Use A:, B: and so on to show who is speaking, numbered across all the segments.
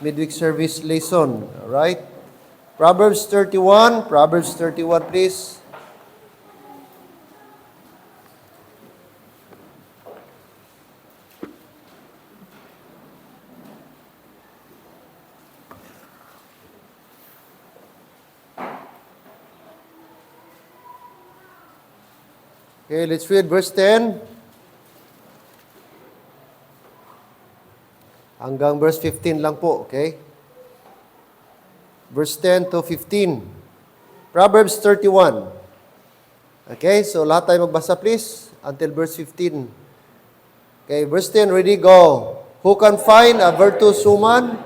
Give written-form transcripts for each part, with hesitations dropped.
A: midweek service lesson. All right? Proverbs 31, please. Okay, let's read verse 10 hanggang verse 15 lang po, okay? Verse 10 to 15. Proverbs 31. Okay, so lahat tayo magbasa please until verse 15. Okay, verse 10, ready, go. Who can find a virtuous woman?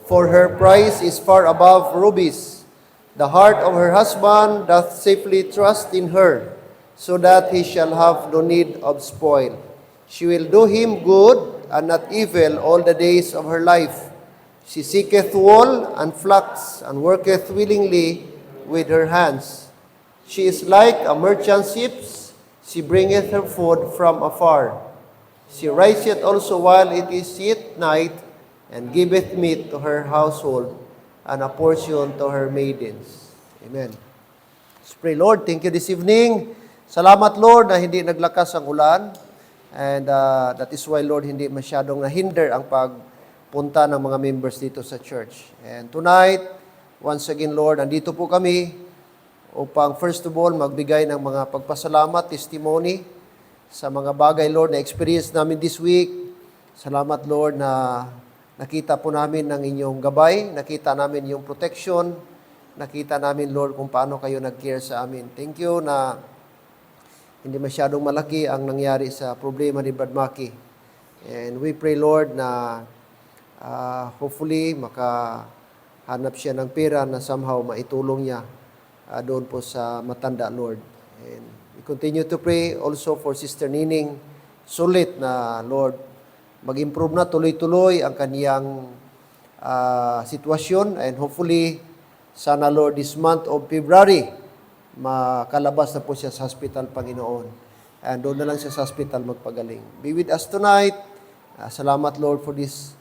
A: For her price is far above rubies. The heart of her husband doth safely trust in her, so that he shall have no need of spoil. She will do him good and not evil all the days of her life. She seeketh wool and flax, and worketh willingly with her hands. She is like a merchant ship, she bringeth her food from afar. She riseth also while it is yet night, and giveth meat to her household, and a portion to her maidens. Amen. Let's pray. Lord, thank you this evening. Salamat, Lord, na hindi naglakas ang ulan. And that is why, Lord, hindi masyadong nahinder ang pagpunta ng mga members dito sa church. And tonight, once again, Lord, andito po kami upang first of all, magbigay ng mga pagpasalamat, testimony sa mga bagay, Lord, na experience namin this week. Salamat, Lord, na nakita po namin ng inyong gabay, nakita namin yung protection, nakita namin, Lord, kung paano kayo nag-care sa amin. Thank you na hindi masyadong malaki ang nangyari sa problema ni Brad Maki. And we pray, Lord, na hopefully makahanap siya ng pera na somehow maitulong niya doon po sa matanda, Lord. And we continue to pray also for Sister Nining Sulit na, Lord, mag-improve na tuloy-tuloy ang kaniyang sitwasyon. And hopefully, sana, Lord, this month of February, makalabas na po siya sa hospital, Panginoon. And doon na lang siya sa hospital magpagaling. Be with us tonight. Salamat, Lord, for this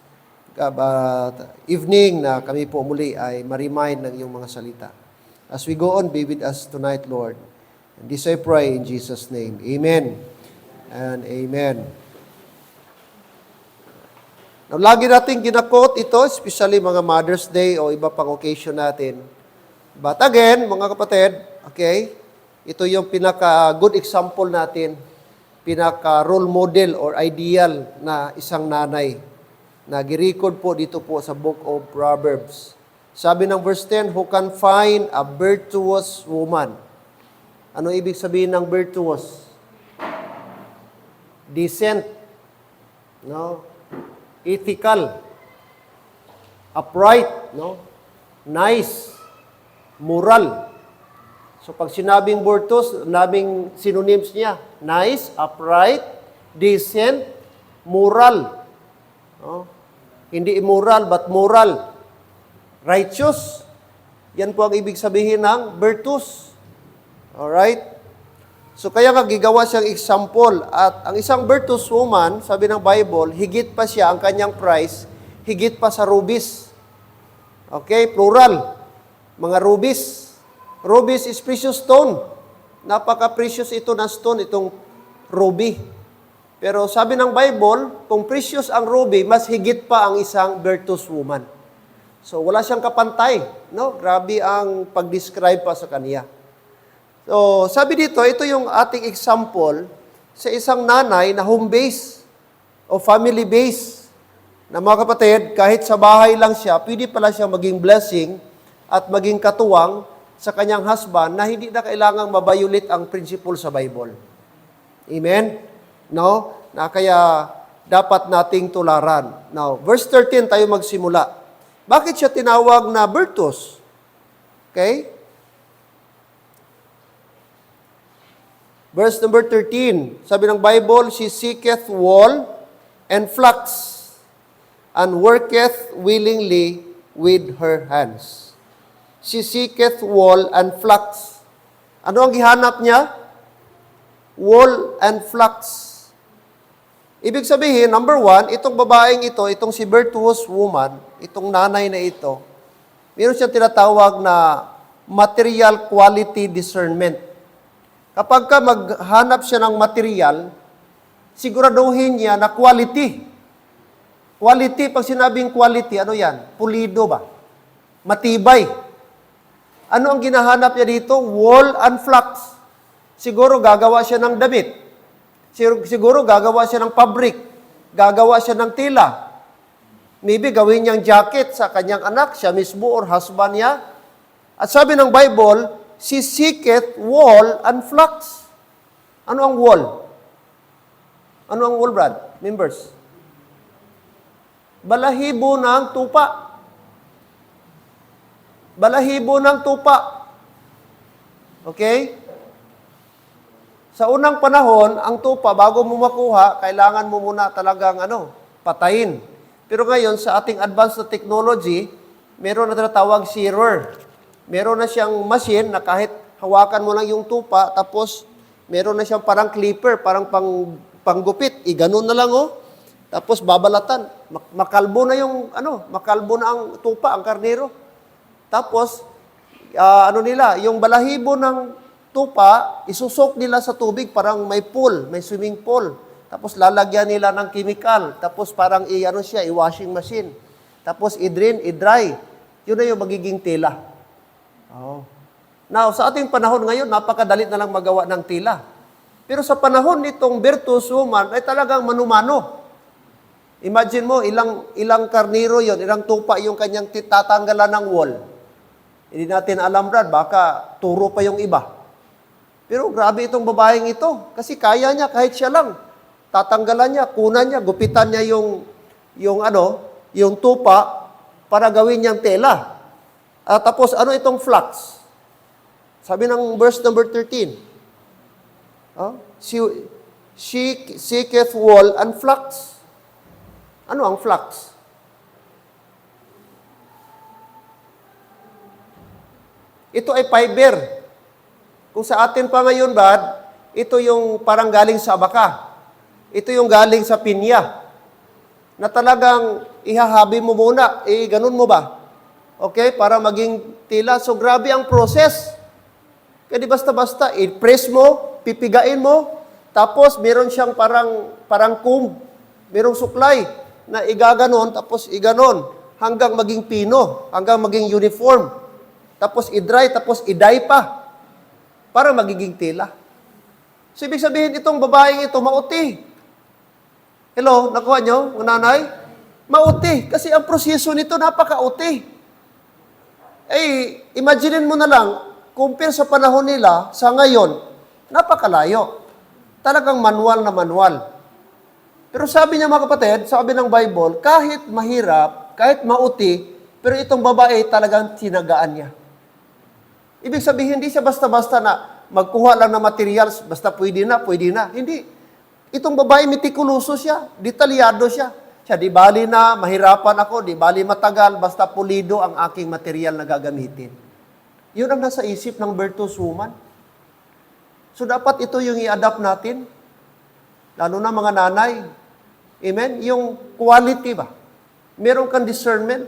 A: evening na kami po muli ay ma-remind ng iyong mga salita. As we go on, be with us tonight, Lord. And this I pray in Jesus' name. Amen and amen. Now, lagi natin ginakot ito, especially mga Mother's Day o iba pang occasion natin. But again, mga kapatid, okay, ito yung pinaka-good example natin, pinaka-role model or ideal na isang nanay na girecord po dito po sa Book of Proverbs. Sabi ng verse 10, who can find a virtuous woman? Ano ibig sabihin ng virtuous? Decent, no? Ethical, upright, no? Nice, moral. So pag sinabing virtuous, naming synonyms niya, nice, upright, decent, moral. No? Hindi immoral but moral. Righteous. Yan po ang ibig sabihin ng virtuous. Alright? So kaya nga gigawa siyang example. At ang isang virtuous woman, sabi ng Bible, higit pa siya, ang kanyang price, higit pa sa rubies. Okay? Plural. Mga rubies. Rubies is precious stone. Napaka-precious ito na stone, itong ruby. Pero sabi ng Bible, kung precious ang ruby, mas higit pa ang isang virtuous woman. So wala siyang kapantay. No? Grabe ang pag-describe pa sa kaniya. So sabi dito, ito yung ating example sa isang nanay na home base o family base. Na mga kapatid, kahit sa bahay lang siya, pwede pala siyang maging blessing at maging katuwang sa kanyang husband na hindi na kailangang mabayulit ang principle sa Bible. Amen? No? Na kaya dapat nating tularan. Now, verse 13 tayo magsimula. Bakit siya tinawag na virtuous? Okay? Verse number 13, sabi ng Bible, she seeketh wool and flax, and worketh willingly with her hands. She seeketh wool and flax. Ano ang gihanap niya? Wool and flax. Ibig sabihin, number one, itong babaeng ito, itong si virtuous woman, itong nanay na ito, meron siyang tinatawag na material quality discernment. Kapag ka maghanap siya ng material, siguraduhin niya na quality. Quality, pag sinabing quality, ano yan? Pulido ba? Matibay. Ano ang ginahanap niya dito? Wool and flax. Siguro gagawa siya ng damit. Siguro gagawa siya ng fabric. Gagawa siya ng tela. Maybe gawin niyang jacket sa kanyang anak, siya mismo or husband niya. At sabi ng Bible, she seeketh wool and flax. Ano ang wool? Ano ang wool, Brad? Members? Balahibo ng tupa. Balahibo ng tupa. Okay? Sa unang panahon, ang tupa, bago mo makuha, kailangan mo muna talagang patayin. Pero ngayon, sa ating advanced na technology, meron na tinatawag shearer. Meron na siyang machine na kahit hawakan mo lang yung tupa, tapos meron na siyang parang clipper, parang panggupit. Iganon na lang, Tapos babalatan. Makalbo na makalbo na ang tupa, ang karnero. Tapos, yung balahibo ng tupa, isusok nila sa tubig, parang may pool, may swimming pool. Tapos lalagyan nila ng chemical. Tapos parang i-washing machine. Tapos i-drain, i-dry. Yun na yung magiging tela. Oh. Now, sa ating panahon ngayon, napakadali na lang magawa ng tela. Pero sa panahon nitong virtuous woman, ay talagang manumano. Imagine mo, ilang karniro yon, ilang tupa yung kanyang tatanggalan ng wool. Hindi natin alam, Brad, baka turo pa yung iba. Pero grabe itong babaeng ito. Kasi kaya niya, kahit siya lang. Tatanggalan niya, kunan niya, gupitan niya yung tupa para gawin niyang tela. Tapos, ano itong flax? Sabi ng verse number 13. She seeketh wool and flax. Ano ang flax? Ito ay fiber. Kung sa atin pa ngayon, Brad, ito yung parang galing sa abaka. Ito yung galing sa pinya. Na talagang ihahabi mo muna. Ganun mo ba? Okay? Para maging tila. So, grabe ang process. Kaya di basta-basta, i-press mo, pipigain mo, tapos meron siyang parang comb, merong suklay na igaganon, tapos iganon, hanggang maging pino, hanggang maging uniform. Tapos i-dry, tapos i-dye pa, para magiging tela. So, ibig sabihin, itong babaeng ito, mauti. Hello, nakuha nyo, nanay? Mauti, kasi ang proseso nito, napaka-uti. Imaginein mo na lang, compare sa panahon nila, sa ngayon, napakalayo. Talagang manual na manual. Pero sabi niya mga kapatid, sabi ng Bible, kahit mahirap, kahit mauti, pero itong babae talagang tinagaan niya. Ibig sabihin, hindi siya basta-basta na magkuha lang ng materials, basta pwede na. Hindi. Itong babae, mitikuloso siya, detalyado siya. Di bali na, mahirapan ako, di bali matagal, basta pulido ang aking material na gagamitin. Yun ang nasa isip ng virtuous woman. So, dapat ito yung i-adapt natin. Lalo na mga nanay. Amen? Yung quality ba? Meron kang discernment.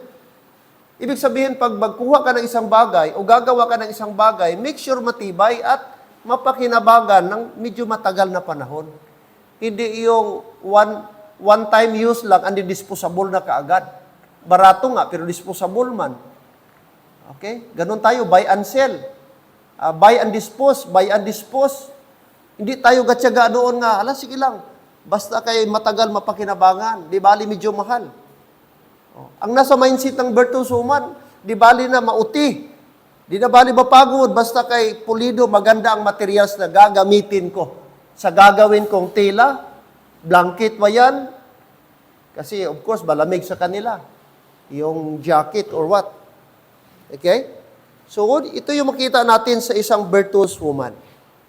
A: Ibig sabihin, pag magkuha ka ng isang bagay o gagawa ka ng isang bagay, make sure matibay at mapakinabangan ng medyo matagal na panahon. Hindi yung one-time use lang, and disposable na kaagad. Barato nga, pero disposable man. Okay? Ganon tayo, buy and sell. Buy and dispose, buy and dispose. Hindi tayo gatsaga doon nga, sige lang, basta kay matagal mapakinabangan, di bali medyo mahal. Ang nasa mindset ng virtuous woman, di bali na mauti, di na bali mapagod, basta kay pulido, maganda ang materials na gagamitin ko. Sa gagawin kong tela, blanket ba yan? Kasi of course, malamig sa kanila. Yung jacket or what. Okay? So, ito yung makita natin sa isang virtuous woman.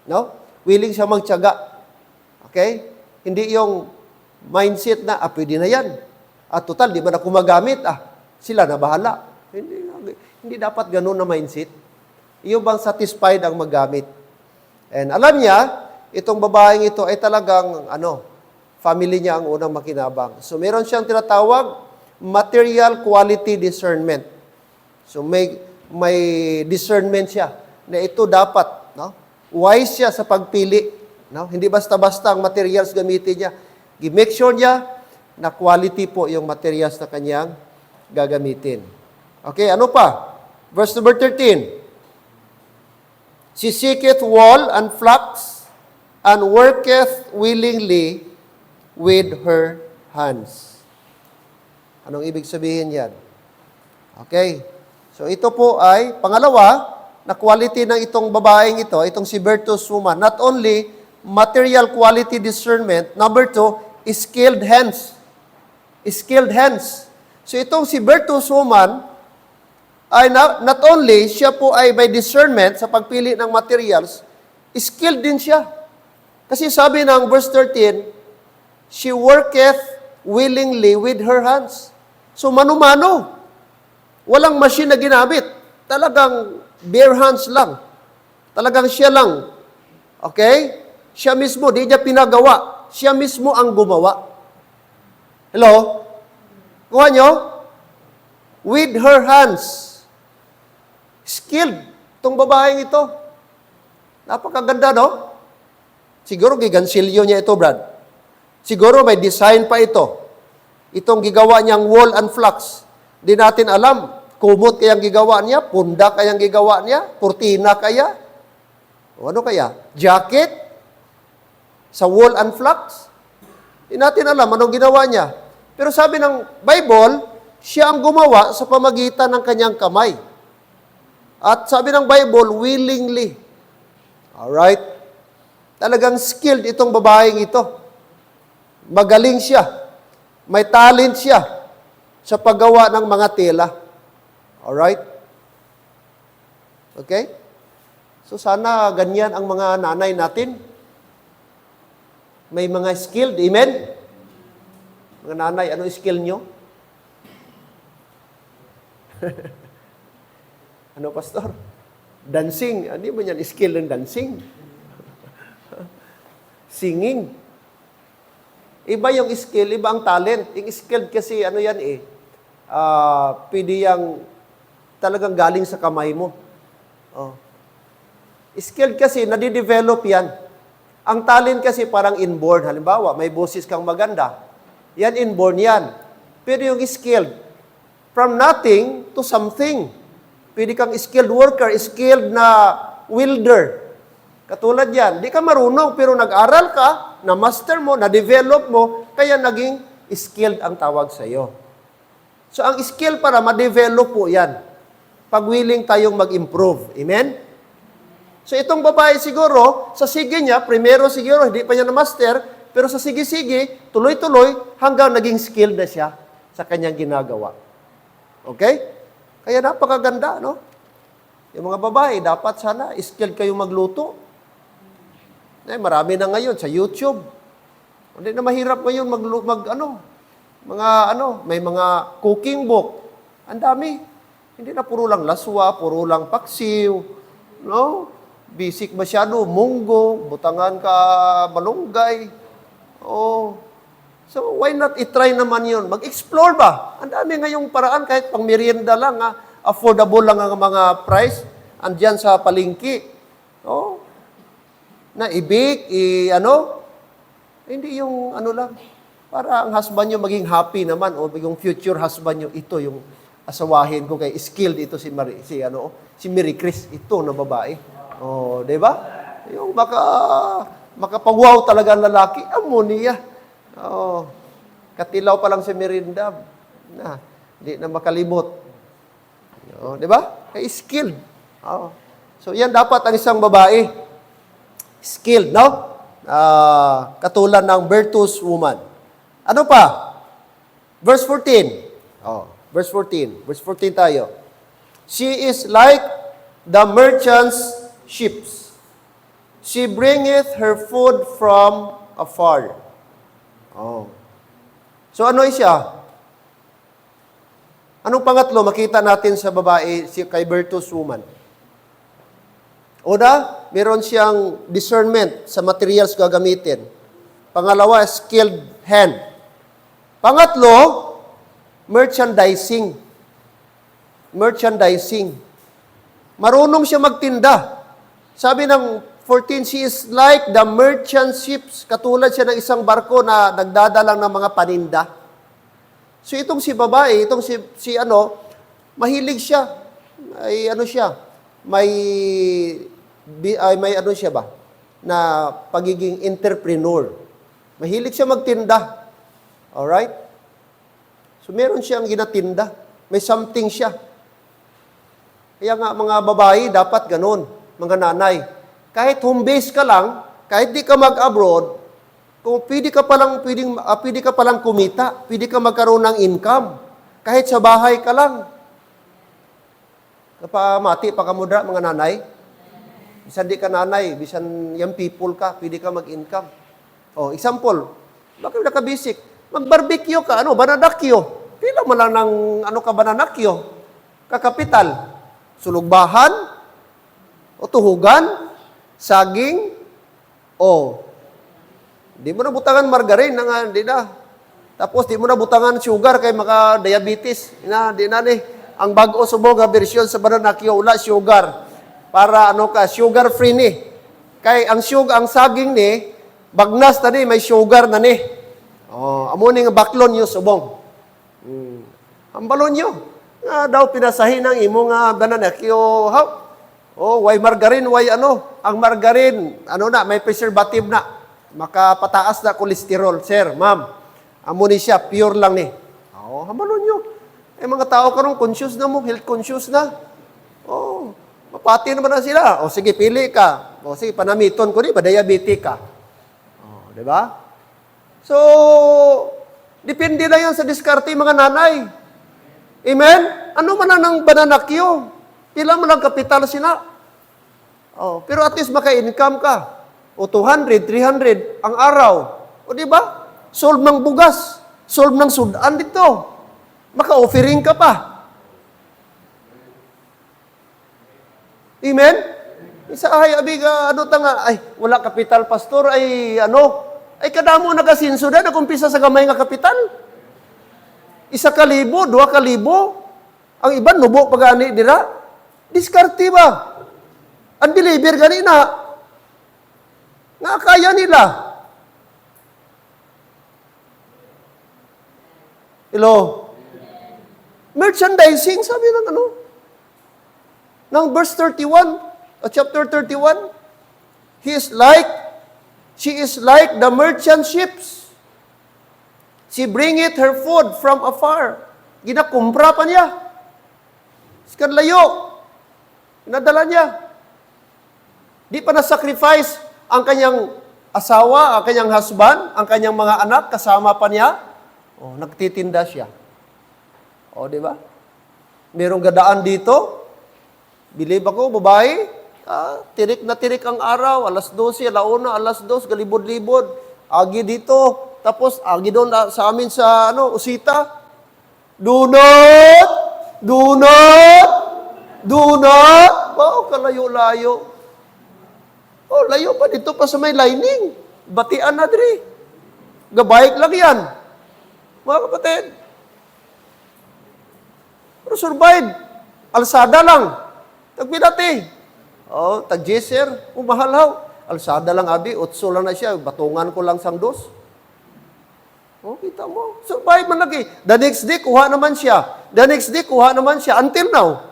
A: No? Willing siya magtiyaga. Okay? Hindi yung mindset na, pwede na yan. Total, di ba na kumagamit? Sila na bahala. Hindi dapat ganun na mindset. Yung bang satisfied ang maggamit. And alam niya, itong babaeng ito ay talagang, family niya ang unang makinabang. So meron siyang tinatawag material quality discernment. So may discernment siya na ito dapat, no? Wise siya sa pagpili, no? Hindi basta-basta ang materials gamitin niya. I-make sure niya na quality po yung materials na kanyang gagamitin. Okay, ano pa? Verse number 13. She seeketh wool and flax, and worketh willingly with her hands. Anong ibig sabihin yan? Okay. So ito po ay, pangalawa, na quality ng itong babaeng ito, itong si virtuous woman, not only material quality discernment, number 2, skilled hands. Skilled hands. So itong si virtuous woman, ay not only siya po ay may discernment sa pagpili ng materials, skilled din siya. Kasi sabi ng verse 13, she worketh willingly with her hands. So mano-mano. Walang machine na ginamit. Talagang bare hands lang. Talagang siya lang. Okay? Siya mismo, di niya pinagawa. Siya mismo ang gumawa. Hello? Kuha nyo? With her hands. Skilled. Itong babaeng ito. Napakaganda, no? Siguro gigansilyo niya ito, Brad. Siguro may design pa ito. Itong gigawa niyang wool and flax. Di natin alam, kumot kayang gigawa niya, punda kayang gigawa niya, kurtina kaya, o ano kaya? Jacket? Sa wool and flax? Di natin alam anong ginawa niya. Pero sabi ng Bible, siya ang gumawa sa pamagitan ng kanyang kamay. At sabi ng Bible, willingly. Alright? Talagang skilled itong babaeng ito. Magaling siya. May talent siya sa paggawa ng mga tela. Alright? Okay? So sana ganyan ang mga nanay natin. May mga skilled. Amen? Mga nanay, ano skill nyo? Ano, pastor? Dancing. Ano ba yan? Skill ng dancing? Singing. Iba yung skill, iba ang talent. Yung skill kasi, ano yan pwede yang talagang galing sa kamay mo. Oh. Skill kasi, nadidevelop yan. Ang talent kasi parang inborn. Halimbawa, may boses kang maganda. Yan, inborn yan. Pero yung skilled, from nothing to something. Pwede kang skilled worker, skilled na welder. Katulad yan, di ka marunong pero nag-aral ka, na-master mo, na-develop mo, kaya naging skilled ang tawag sa iyo. So ang skill para ma-develop po yan. Pag willing tayong mag-improve. Amen? So itong babae siguro, sa sige niya, primero siguro, hindi pa niya na-master, pero sa sige-sige, tuloy-tuloy, hanggang naging skilled na siya sa kanyang ginagawa. Okay? Kaya napakaganda, no? Yung mga babae, dapat sana skilled kayong magluto. Marami na ngayon sa YouTube. Hindi na mahirap ngayon may mga cooking book. Ang dami. Hindi na puro lang laswa, puro lang paksiw, no? Basic masyado, munggo, butangan ka malunggay. Oh. So, why not i-try naman yun? Mag-explore ba? Ang dami ngayong paraan, kahit pang merienda lang, affordable lang ang mga price, andyan sa palengke. Oh. Na i-bake, hindi yung lang, para ang husband nyo maging happy naman, o yung future husband nyo, ito yung asawahin ko kay skilled ito si Mary Chris, ito na babae. Oh, 'di ba? Yung makapawaw talaga ang lalaki, amo niya. Oh, katilaw pa lang si Merinda, hindi na makalimot. Oh, 'di ba? Kay skilled. Oh. So yan dapat ang isang babae. Skilled, no? Katulad ng virtuous woman. Ano pa? Verse 14. Oh, verse 14. Verse 14 tayo. She is like the merchant's ships. She bringeth her food from afar. Oh. So ano siya? Anong pangatlo makita natin sa babae, kay virtuous woman? Una, meron siyang discernment sa materials gagamitin. Pangalawa, skilled hand. Pangatlo, merchandising. Merchandising. Marunong siya magtinda. Sabi ng 14, she is like the merchant ships. Katulad siya ng isang barko na nagdadalang ng mga paninda. So itong si babae, itong si mahilig siya. Ay ano siya, may ano siya ba? Na pagiging entrepreneur. Mahilig siya magtinda. Alright? So meron siyang ginatinda. May something siya. Kaya nga mga babae, dapat ganun. Mga nanay. Kahit home base ka lang, kahit di ka mag-abroad, kung pwede ka palang kumita, pwede ka magkaroon ng income. Kahit sa bahay ka lang. Kapamati pa ka mudra, mga nanay. Bisan di ka nanay, bisan young people ka, pwede ka mag-income. Oh, example, bakit naka-basic? Mag-barbecue ka, bananakyo. Pila mo lang ng, bananakyo? Kakapital. Sulugbahan, o tuhugan, saging, o di mo na butangan margarine, di na. Tapos di mo na butangan sugar kay maka-diabetes. Di na ni. Ang bago subong nga version sa bananakyo, wala sugar. Para sugar free ni. Kay ang saging ni, bagnas na ni, may sugar na ni. Oh, amo ni nga baklon yung subong. Ang balon nyo. Daw pinasahin ng imo nga bananakyo. Why margarine, why Ang margarine, may preservative na. Makapataas na kolesterol. Sir, ma'am, amo ni siya, pure lang ni. Hamalon nyo. Mga tao karon conscious na mo, health conscious na. Mapati naman na sila. Sige, pili ka. Sige, panamiton ko diabetic ka. Di ba? So, depende na yan sa diskarte mga nanay. Amen? Ano man ang bananakyo? Pila man ang kapital sila. Pero at least maka-income ka. 200, 300 ang araw. Di ba? Solve ng bugas. Solve ng sudan dito. Maka-offering ka pa. Amen? Isa abiga, wala kapital, pastor, kadamo nagasinso na, nagumpisa sa gamay nga kapital. 1,000, 2,000, ang iba, nubo pagani, dira. Diskarte ba? Ang deliver gani na, nga kaya nila. Hello? Merchandising, sabi ng ng verse 31, chapter 31, she is like the merchant ships. She bringeth her food from afar. Ginakumpra pa niya. Sikan layo. Inadala niya. Di pa na-sacrifice ang kanyang asawa, ang kanyang husband, ang kanyang mga anak, kasama pa niya. Nagtitinda siya. Di ba? Merong gadaan dito. Bilib ako, babae. Tirik na tirik ang araw. Alas 12, alauna, alas 2, galibod-libod. Agi dito. Tapos, agi doon sa amin sa, Usita. Do not! Kalayo-layo. Layo pa dito pa sa may lining. Batian na diri. Gabayik lang yan. Mga kapatid. Pero survive. Alsada lang. Tagbidati. Tag-jeser. Umahalaw. Alsada lang, abi. 8 lang na siya. Batungan ko lang sang 2. Kita mo. Survive man lagi. The next day, kuha naman siya. Until now.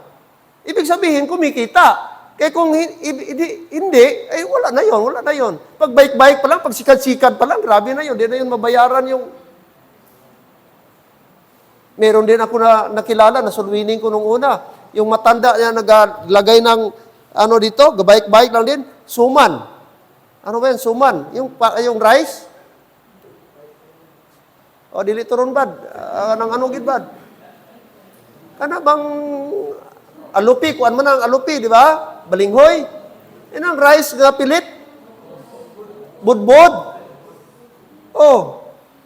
A: Ibig sabihin, kumikita. Kaya kung hindi, wala na yon. Pag bike-bike pa lang, pag sikat-sikat pa lang, grabe na yun. Hindi na yun mabayaran yung... Meron din ako na nakilala, nasulwining ko nung una. Yung matanda niya naglagay ng dito, gabike-bike lang din, suman. Ano ba yan? Suman. Yung rice. Dili turon bad. Gid bad. Kana bang alupi, kuan man ang alupi, di ba? Balinghoy. Ang rice nga pilit. Budbod.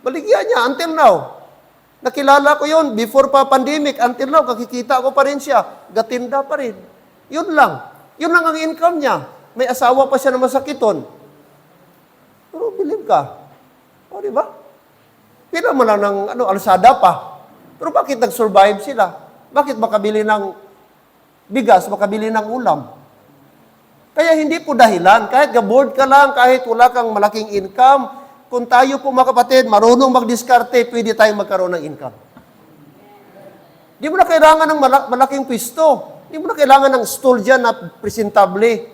A: Baligyan niya until now. Nakilala ko yun before pa pandemic. Until now, kakikita ko pa rin siya. Gatinda pa rin. Yun lang. Yun lang ang income niya. May asawa pa siya na masakiton. Pero believe ka. O, di ba? Pila mo lang ng alsada pa. Pero bakit nag-survive sila? Bakit makabili ng bigas, makabili ng ulam? Kaya hindi po dahilan. Kahit ga-board ka lang, kahit wala kang malaking income, kung tayo po mga kapatid, marunong magdiskarte, pwede tayong magkaroon ng income. Hindi mo na kailangan ng malaking pwesto. Hindi mo na kailangan ng stall dyan na presentable.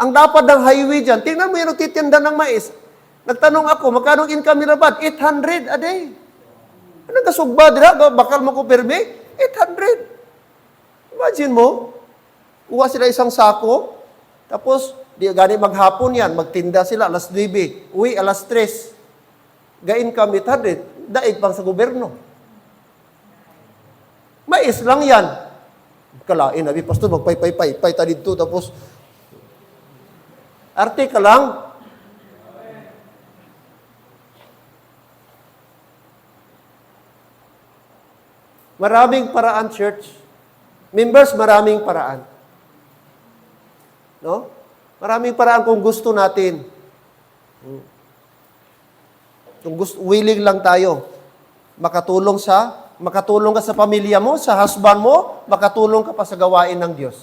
A: Ang dapat ng highway dyan, tingnan mo yung nagtitinda ng mais. Nagtanong ako, magkano income nila ba? 800 a day. Anong kasugba nila? Bakal mo ko perme? 800. Imagine mo, kuha sila isang sako, tapos, di gani maghapon yan, magtinda sila, alas 9, uwi, alas 3. Ga-income 800, daig pang sa gobyerno. Mais lang yan. Kalain, nabi, pastor, magpay-pay-pay ta dito, tapos, arte ka lang. Maraming paraan, church. Members, maraming paraan. No? Maraming paraan kung gusto natin. Kung willing lang tayo, makatulong ka sa pamilya mo, sa husband mo, makatulong ka pa sa gawain ng Diyos.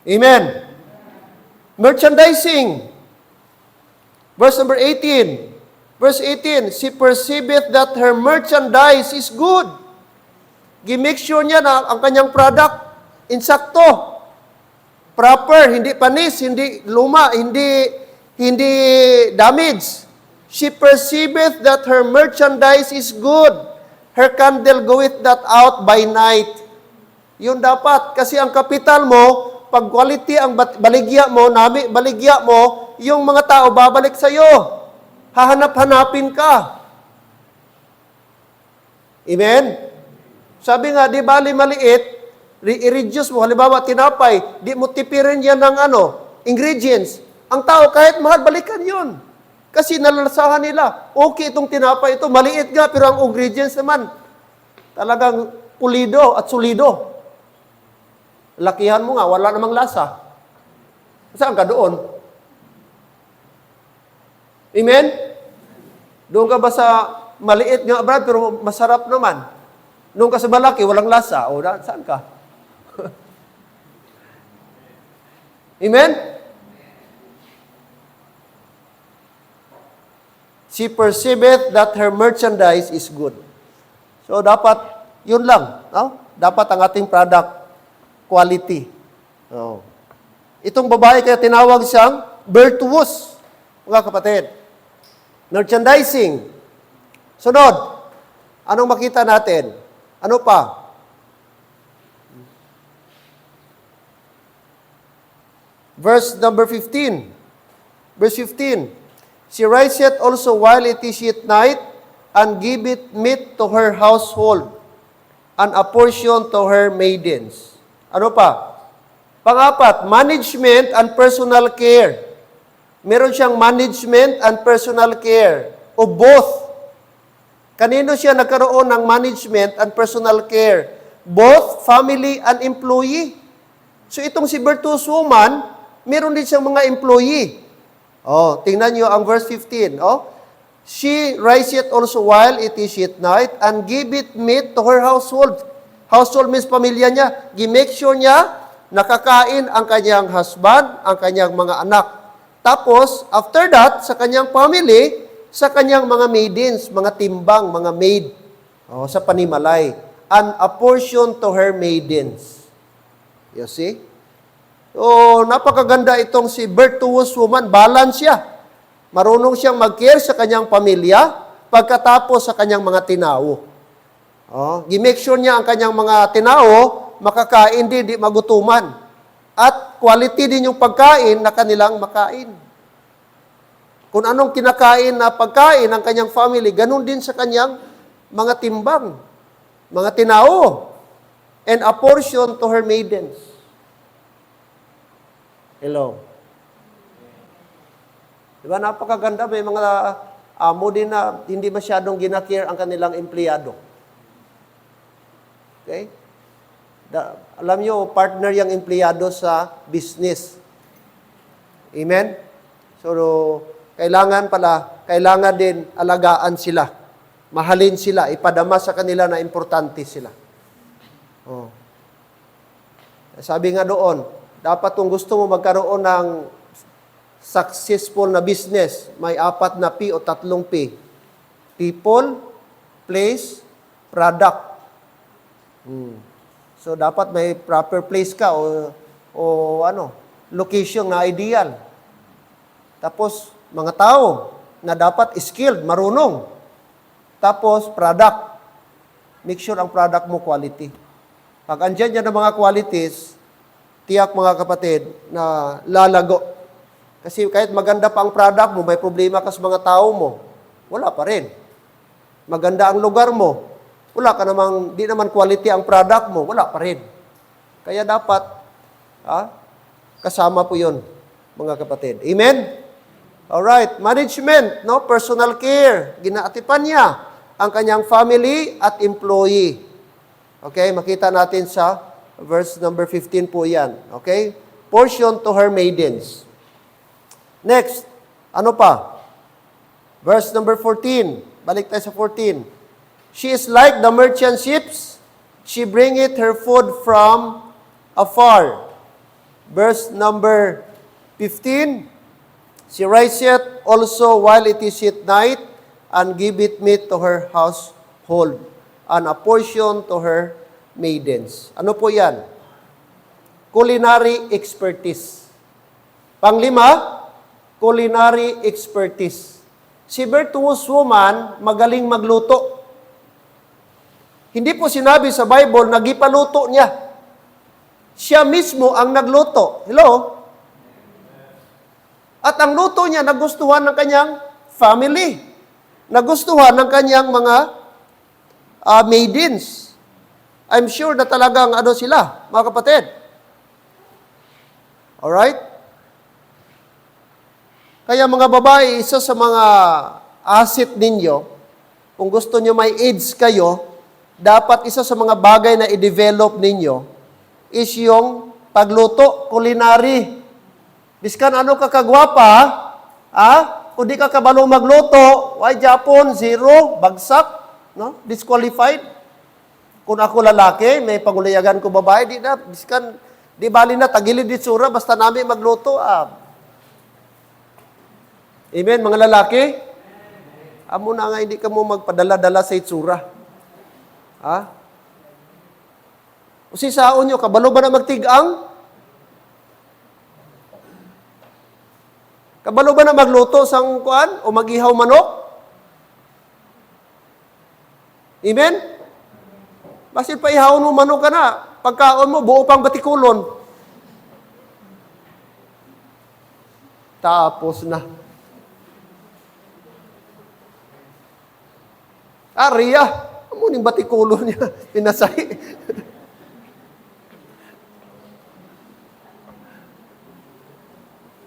A: Amen. Merchandising. Verse number 18. Verse 18, she perceiveth that her merchandise is good. Gi-make sure niya na ang kanyang product insakto, proper, hindi panis, hindi luma, hindi damaged. She perceiveth that her merchandise is good. Her candle goeth not out by night. Yun dapat, kasi ang kapital mo, pag quality ang baligya mo, baligya mo, yung mga tao babalik sa iyo. Hahanap-hanapin ka. Amen? Sabi nga, di bali maliit, i-reduce mo, halimbawa tinapay, di mo tipirin yan ng ingredients. Ang tao, kahit mahal, balikan yun. Kasi nalalasahan nila, okay itong tinapay ito, maliit nga, pero ang ingredients naman, talagang pulido at solido. Lakihan mo nga, wala namang lasa. Saan ka doon? Amen? Doon ka ba sa maliit nga, brad, pero masarap naman? Doon ka sa malaki, walang lasa. O, saan ka? Amen? She perceiveth that her merchandise is good. So, dapat, yun lang. No? Dapat ang ating product, quality. Oh. Itong babae kaya tinawag siyang virtuous, mga kapatid. Merchandising. Sunod. Anong makita natin? Ano pa? Verse number 15. Verse 15. She riseth also while it is yet night, and giveth meat to her household, and a portion to her maidens. Ano pa? Pangapat, management and personal care. Meron siyang management and personal care, o both. Kanino siya nagkaroon ng management and personal care? Both family and employee. So itong si virtuous woman, meron din siyang mga employee. Oh, tingnan niyo ang verse 15. Oh, she riseth also while it is yet night, and giveth meat to her household. Household means pamilya niya. Gi-make sure niya nakakain ang kanyang husband, ang kanyang mga anak. Tapos, after that, sa kanyang family, sa kanyang mga maidens, mga timbang, mga maid, sa panimalay. And a portion to her maidens. You see? So, napakaganda itong si virtuous woman. Balance siya. Marunong siyang mag-care sa kanyang pamilya, pagkatapos sa kanyang mga tinao. Gi-make sure niya ang kanyang mga tinao, makakain din, di magutuman. At quality din yung pagkain na kanilang makain. Kung anong kinakain na pagkain ng kanyang family, ganun din sa kanyang mga timbang, mga tinao, and a portion to her maidens. Hello. Diba, napakaganda. May mga amo din na hindi masyadong ginakare ang kanilang empleyado. Okay? Alam nyo, partner yung empleyado sa business. Amen? So, kailangan din alagaan sila. Mahalin sila, ipadama sa kanila na importante sila. Oh. Sabi nga doon, dapat kung gusto mo magkaroon ng successful na business, may 4 na P o 3 P. People, place, product. So, dapat may proper place ka o location na ideal. Tapos, mga tao na dapat skilled, marunong. Tapos, product. Make sure ang product mo quality. Pag andyan yan ang mga qualities, tiyak mga kapatid, na lalago. Kasi kahit maganda pa ang product mo, may problema ka sa mga tao mo, wala pa rin. Maganda ang lugar mo, di naman quality ang product mo, wala pa rin. Kaya dapat, kasama po yun, mga kapatid. Amen? Alright, management, personal care. Ginaatipan niya ang kanyang family at employee. Okay, makita natin sa verse number 15 po yan. Okay? Portion to her maidens. Next, ano pa? Verse number 14. Balik tayo sa 14. She is like the merchant ships. She bringeth her food from afar. Verse number 15. She riseth also while it is yet night, and giveth meat to her household, and a portion to her maidens. Ano po yan? Culinary expertise. Panglima, culinary expertise. Si virtuous woman, magaling magluto. Hindi po sinabi sa Bible, nagipaluto niya. Siya mismo ang nagluto. Hello? At ang luto niya, nagustuhan ng kanyang family. Nagustuhan ng kanyang mga maidens. I'm sure na talagang sila, mga kapatid. Alright? Kaya mga babae, isa sa mga asset ninyo, kung gusto nyo may AIDS kayo, dapat isa sa mga bagay na i-develop ninyo is yung pagluto, culinary. Biskan ano ka kagwapa, kung di ka kabalo magluto, why Japon, 0, bagsak, no? Disqualified. Kung ako lalaki, may pangulayagan ko babae, biskan, di bali na, tagilid di tsura, basta namin magluto, Amen, mga lalaki? Amo na nga, hindi ka mo magpadala-dala sa itsura. O si saon nyo, kabalo ba na magtigang? Kabalo ba na magluto sang kuan o magihaw manok? Amen? Basit pa ihaw mo manok ka na. Pagkaon mo, buo pang batikulon. Tapos na. Riya. Amo ning batikulon niya. Pinasay.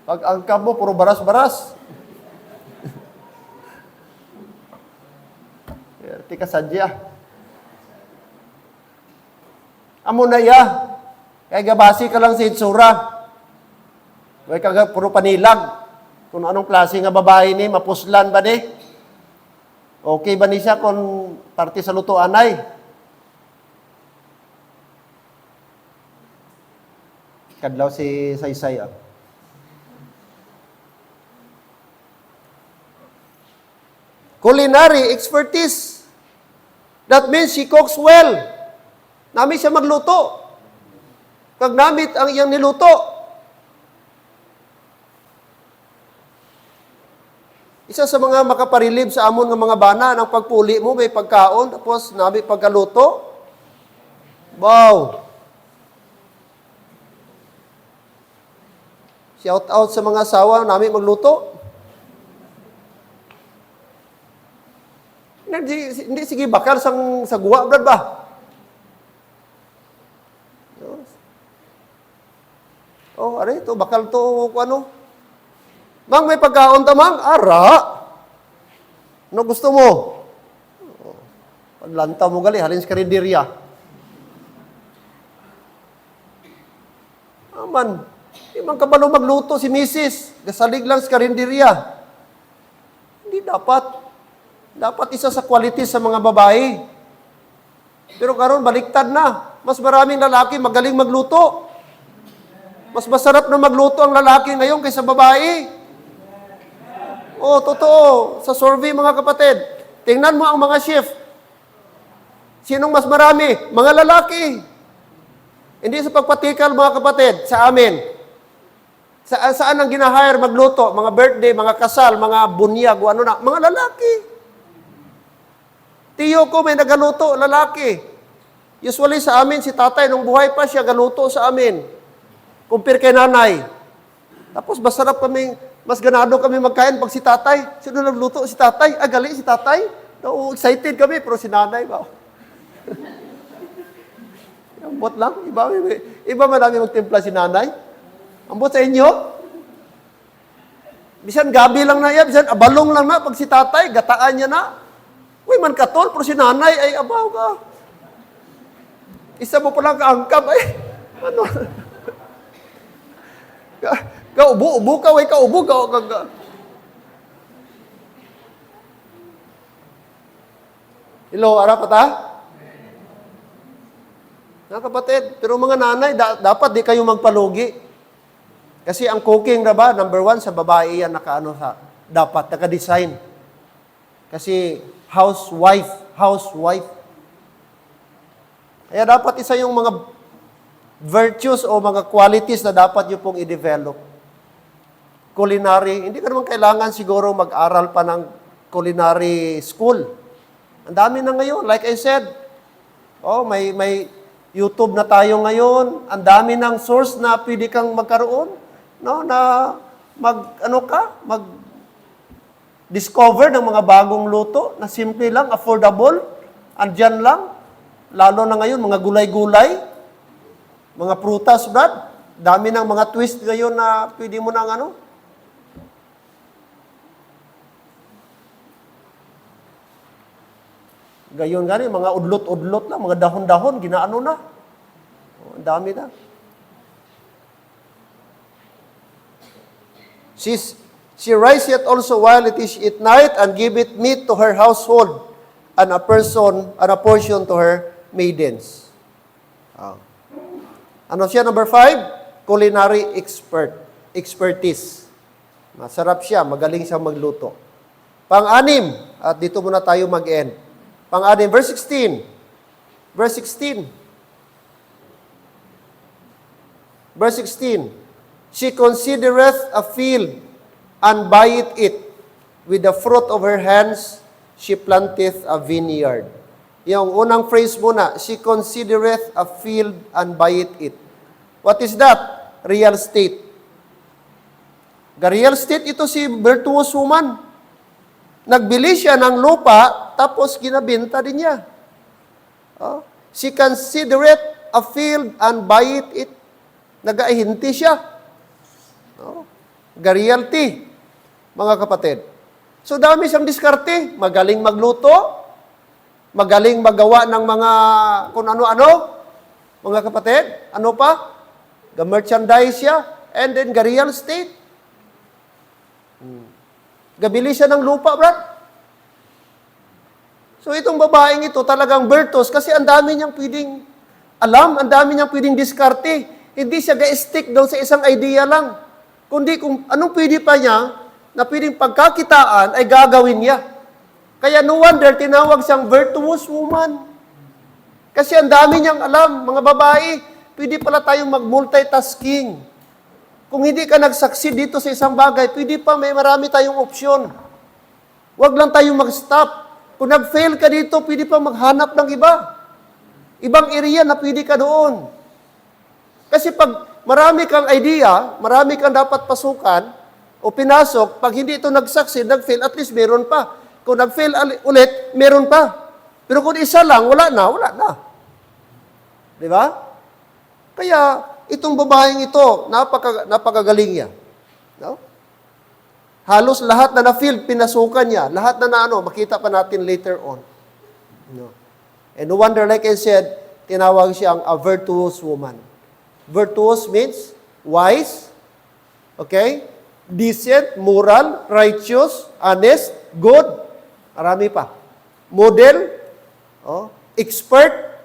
A: Pag angkab mo, puro baras-baras. Tika sadya. Amo na iya. Kaya gabasi ka lang sa itsura. Kaya ka puro panilag. Kung anong klase nga babae ni, mapuslan ba ni? Okay ba ni siya kung parte sa lutuan ay? Kadlaw si Saysay. Culinary expertise. That means she cooks well. Nami siya magluto. Kag namit ang iyang niluto. Isa sa mga makaparilib sa amon ng mga bana, ng pagpuli mo, may pagkaon, tapos nami pagkaluto. Wow! Shout out sa mga asawa, nami magluto. Hindi sige bakal sa guwa, brad ba? Are ito, bakal to, ano? Mang, may pagkaon ta, mang? Ara! Ano gusto mo? Paglanta mo gali, halin sa karinderya. Aman, Di man kabalo magluto si Mrs. Gasalig lang sa karinderya. Hindi dapat. Dapat isa sa quality sa mga babae. Pero karon baliktad na. Mas maraming lalaki magaling magluto. Mas masarap na magluto ang lalaki ngayon kaysa babae. Oh, totoo. Sa survey mga kapatid, tingnan mo ang mga chef. Sinong mas marami? Mga lalaki. Hindi sa pagpatikal mga kapatid, sa amin. Saan ang ginahire magluto? Mga birthday, mga kasal, mga bunyag, ano na. Mga lalaki. Tiyo ko may nagaluto, lalaki. Usually sa amin, si tatay, nung buhay pa siya, galuto sa amin. Kumpir kay nanay. Tapos masarap kami, mas ganado kami magkain pag si tatay. Sino nagluto? Si tatay. Gali si tatay. No, excited kami, pero si nanay ba? Ambot lang. Iba marami magtimpla si nanay. Ambot sa inyo. Bisan gabi lang na yan. Bisan abalong lang na. Pag si tatay, gataan niya na. Uy, man katol. Pero si nanay, ay abaw ka. Isa mo palang kaangkab. Ay, ano? Kaubo ka. Uy, kaubo ka. Hello, ara pa ta? Mga kapatid, pero mga nanay, dapat di kayo magpalugi. Kasi ang cooking na ba, number 1, sa babae yan dapat, naka-design. Kasi housewife. Kaya dapat isa yung mga virtues o mga qualities na dapat nyo pong i-develop. Culinary, hindi ka naman kailangan siguro mag-aral pa ng culinary school. Ang dami na ngayon, like I said, may YouTube na tayo ngayon, ang dami ng source na pwede kang magkaroon, no, na mag-discover ng mga bagong luto na simple lang, affordable, andyan lang, lalo na ngayon, mga gulay-gulay, mga prutas, brad, dami ng mga twist ngayon na pwede mo nang gayon gani, mga udlot-udlot lang, mga dahon-dahon, ginaano na. Ang dami na. She riseth also while it is at night, and giveth meat to her household, and a portion to her maidens. Ano siya, number 5? Culinary expertise. Masarap siya, magaling siya magluto. Pang-anim, at dito muna tayo mag-end. Pang-anim, verse 16. Verse 16. Verse 16. She considereth a field, and buyeth it. With the fruit of her hands, she planteth a vineyard. Yung unang phrase muna, she considereth a field, and buyeth it. What is that? Real estate. Real estate, ito si virtuous woman. Nagbili siya ng lupa, tapos ginabenta din niya. She considereth a field and buyeth it. Nag-ahinti siya. Realty, mga kapatid. So dami siyang diskarte. Magaling magluto, magaling magawa ng mga kung ano-ano. Mga kapatid, ano pa? Ga-merchandise siya, and then ga-real estate. Gabili siya ng lupa, brad. So itong babaeng ito talagang virtuous kasi ang dami niyang pwedeng alam, ang dami niyang pwedeng diskarte. Hindi siya ga-stick doon sa isang idea lang. Kundi kung anong pwede pa niya na pwedeng pagkakitaan ay gagawin niya. Kaya no wonder tinawag siyang virtuous woman. Kasi ang dami niyang alam, mga babae, pwede pala tayong mag-multitasking. Kung hindi ka nag-succeed dito sa isang bagay, pwede pa may marami tayong opsyon. Huwag lang tayong mag-stop. Kung nag-fail ka dito, pwede pa maghanap ng iba. Ibang area na pwede ka doon. Kasi pag marami kang idea, marami kang dapat pasukan o pinasok, pag hindi ito nag-succeed, nag-fail, at least meron pa. Kung nag-fail ulit, meron pa. Pero kung isa lang, wala na. Di ba? Kaya, itong babaeng ito, napakagaling niya. No? Halos lahat na na-feel, pinasukan niya. Lahat na makita pa natin later on. No? And no wonder, like I said, tinawag siyang a virtuous woman. Virtuous means wise, Okay? Decent, moral, righteous, honest, good. Marami pa. Model, expert,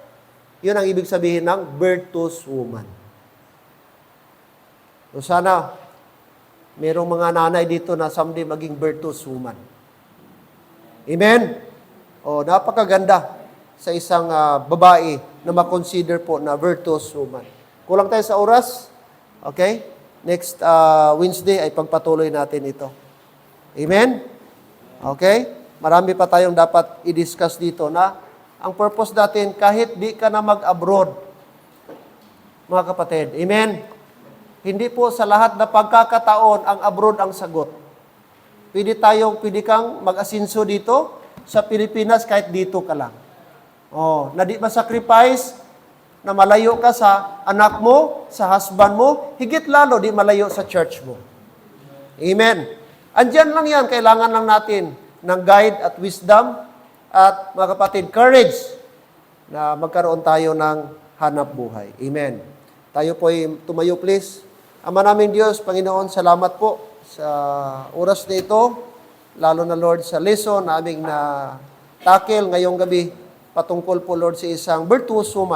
A: yun ang ibig sabihin ng virtuous woman. So sana, merong mga nanay dito na someday maging virtuous woman. Amen? Napakaganda sa isang babae na makonsider po na virtuous woman. Kulang tayo sa oras. Okay? Next Wednesday ay pagpatuloy natin ito. Amen? Okay? Marami pa tayong dapat i-discuss dito na ang purpose natin kahit di ka na mag-abroad, mga kapatid. Amen? Hindi po sa lahat na pagkakataon ang abroad ang sagot. Pwede kang mag-asinso dito sa Pilipinas kahit dito ka lang. Na di ma-sacrifice, na malayo ka sa anak mo, sa husband mo, higit lalo di malayo sa church mo. Amen. Andyan lang yan, kailangan lang natin ng guide at wisdom at mga kapatid, courage na magkaroon tayo ng hanap buhay. Amen. Tayo po ay tumayo please. Ama namin Diyos, Panginoon, salamat po sa oras na ito, lalo na Lord sa lesson na aming na tackle ngayong gabi, patungkol po Lord sa isang virtuous woman.